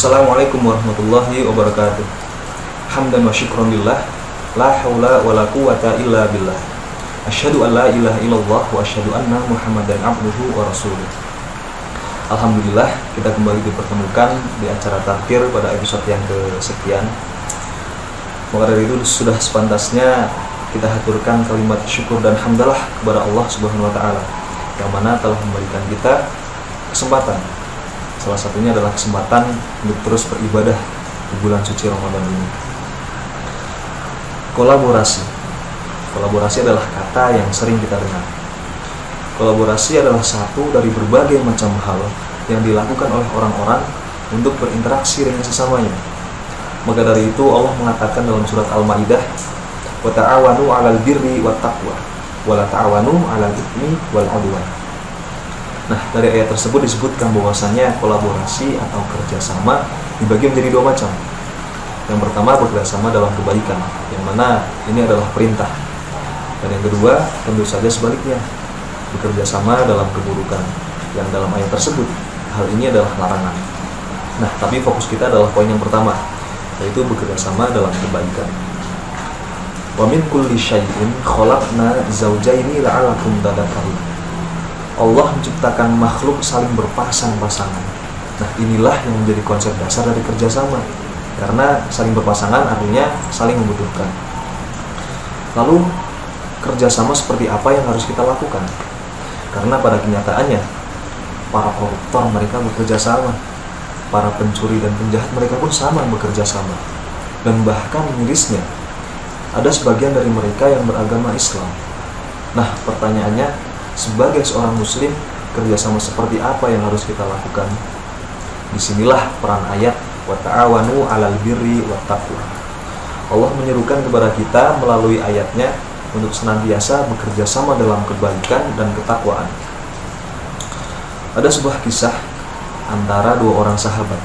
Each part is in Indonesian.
Assalamualaikum warahmatullahi wabarakatuh. Hamdan wa syukran lillah, la haula wa la quwata illa billah. Asyhadu an la ilaha illallah wa asyhadu anna Muhammadan abduhu wa rasuluh. Alhamdulillah, kita kembali dipertemukan di acara tafsir pada episode yang kesekian. Maka dari itu sudah sepantasnya kita haturkan kalimat syukur dan hamdalah kepada Allah Subhanahu wa taala yang mana telah memberikan kita kesempatan. Salah satunya adalah kesempatan untuk terus beribadah di bulan suci Ramadan ini. Kolaborasi adalah kata yang sering kita dengar. Kolaborasi adalah satu dari berbagai macam hal yang dilakukan oleh orang-orang untuk berinteraksi dengan sesamanya. Maka dari itu Allah mengatakan dalam surat Al-Maidah, "Wa ta'awanu 'alal birri wat taqwa, wa la ta'awanu 'alal itsmi wal 'udwan." Nah, dari ayat tersebut disebutkan bahwasanya kolaborasi atau kerjasama dibagi menjadi dua macam. Yang pertama bekerjasama dalam kebaikan, yang mana ini adalah perintah. Dan yang kedua tentu saja sebaliknya, bekerjasama dalam keburukan, yang dalam ayat tersebut hal ini adalah larangan. Nah, tapi fokus kita adalah poin yang pertama, yaitu bekerjasama dalam kebaikan. Wa min kulli syai'in khalaqna zawjaini la'allakum tadhakkarun. Allah menciptakan makhluk saling berpasang-pasangan. Nah, inilah yang menjadi konsep dasar dari kerjasama. Karena saling berpasangan artinya saling membutuhkan. Lalu, kerjasama seperti apa yang harus kita lakukan? Karena pada kenyataannya, para koruptor mereka bekerja sama. Para pencuri dan penjahat mereka pun sama bekerja sama. Dan bahkan mirisnya, ada sebagian dari mereka yang beragama Islam. Nah, pertanyaannya, sebagai seorang muslim, kerjasama seperti apa yang harus kita lakukan? Disinilah peran ayat wa ta'awanu 'alal birri wat taqwa. Allah menyerukan kepada kita melalui ayatnya untuk senantiasa bekerja sama dalam kebaikan dan ketakwaan. Ada sebuah kisah antara dua orang sahabat.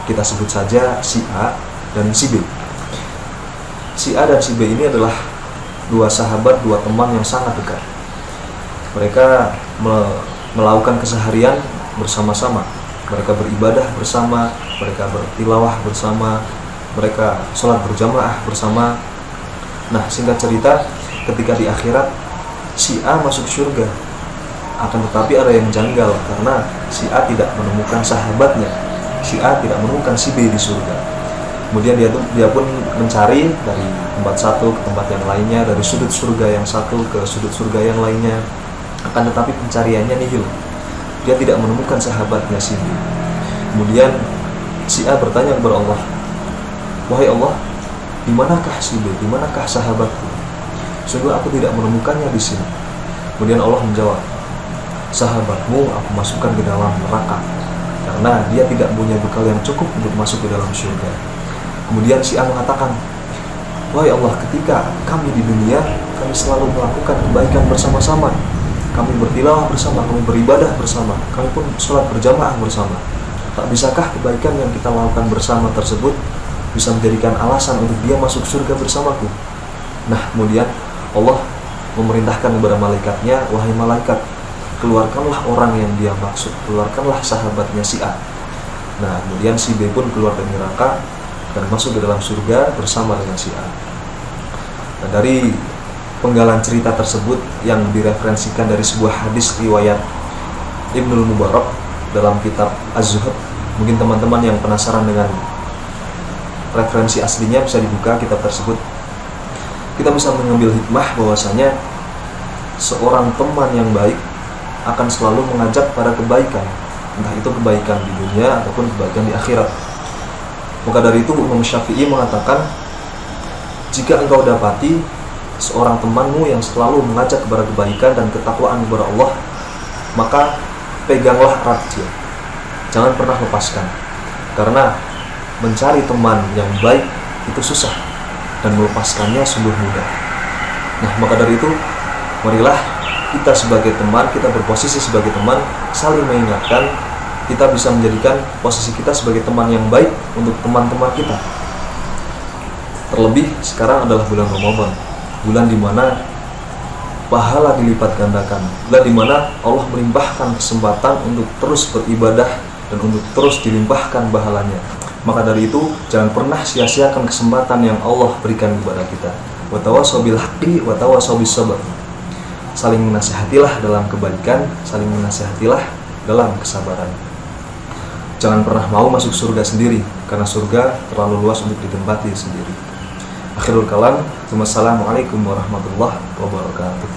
Kita sebut saja si A dan si B. Si A dan si B ini adalah dua sahabat, dua teman yang sangat dekat. Mereka melakukan keseharian bersama-sama. Mereka beribadah bersama, mereka bertilawah bersama, mereka sholat berjamaah bersama. Nah, singkat cerita, ketika di akhirat si A masuk surga. Akan tetapi ada yang janggal karena si A tidak menemukan sahabatnya. Si A tidak menemukan si B di surga. Kemudian dia pun mencari dari tempat satu ke tempat yang lainnya, dari sudut surga yang satu ke sudut surga yang lainnya. Akan tetapi pencariannya nihil. Dia tidak menemukan sahabatnya si B. Kemudian si A bertanya kepada Allah, "Wahai Allah, di manakah si B? Di manakah sahabatku? Sungguh aku tidak menemukannya di sini." Kemudian Allah menjawab, "Sahabatmu aku masukkan ke dalam neraka karena dia tidak punya bekal yang cukup untuk masuk ke dalam surga." Kemudian si A mengatakan, "Wahai Allah, ketika kami di dunia, kami selalu melakukan kebaikan bersama-sama. Kami bertilawah bersama, kami beribadah bersama, kami pun sholat berjamaah bersama. Tak bisakah kebaikan yang kita lakukan bersama tersebut bisa menjadikan alasan untuk dia masuk surga bersamaku?" Nah, kemudian Allah memerintahkan kepada malaikatnya, "Wahai malaikat, keluarkanlah orang yang dia maksud, keluarkanlah sahabatnya si A." Nah, kemudian si B pun keluar dari neraka dan masuk ke dalam surga bersama dengan si A. Nah, dari penggalan cerita tersebut yang direferensikan dari sebuah hadis riwayat Ibnul Mubarak dalam kitab Az-Zuhud. Mungkin teman-teman yang penasaran dengan referensi aslinya bisa dibuka kitab tersebut. Kita bisa mengambil hikmah bahwasanya seorang teman yang baik akan selalu mengajak pada kebaikan, entah itu kebaikan di dunia ataupun kebaikan di akhirat. Maka dari itu Imam Syafi'i mengatakan, jika engkau dapati seorang temanmu yang selalu mengajak kepada kebaikan dan ketakwaan kepada Allah, maka peganglah erat dia. Jangan pernah lepaskan. Karena mencari teman yang baik itu susah dan melepaskannya sungguh mudah. Nah, maka dari itu marilah kita sebagai teman, kita berposisi sebagai teman, saling mengingatkan. Kita bisa menjadikan posisi kita sebagai teman yang baik untuk teman-teman kita. Terlebih sekarang adalah bulan Ramadan, bulan di mana pahala dilipat gandakan, bulan di mana Allah melimpahkan kesempatan untuk terus beribadah dan untuk terus dilimpahkan pahalanya. Maka dari itu, jangan pernah sia-siakan kesempatan yang Allah berikan kepada kita. Wa tawassaw bil haqqi wa tawassaw bis sabr. Saling menasihatilah dalam kebaikan, saling menasihatilah dalam kesabaran. Jangan pernah mau masuk surga sendiri, karena surga terlalu luas untuk ditempati sendiri. Akhirul kalam, wassalamualaikum warahmatullahi wabarakatuh.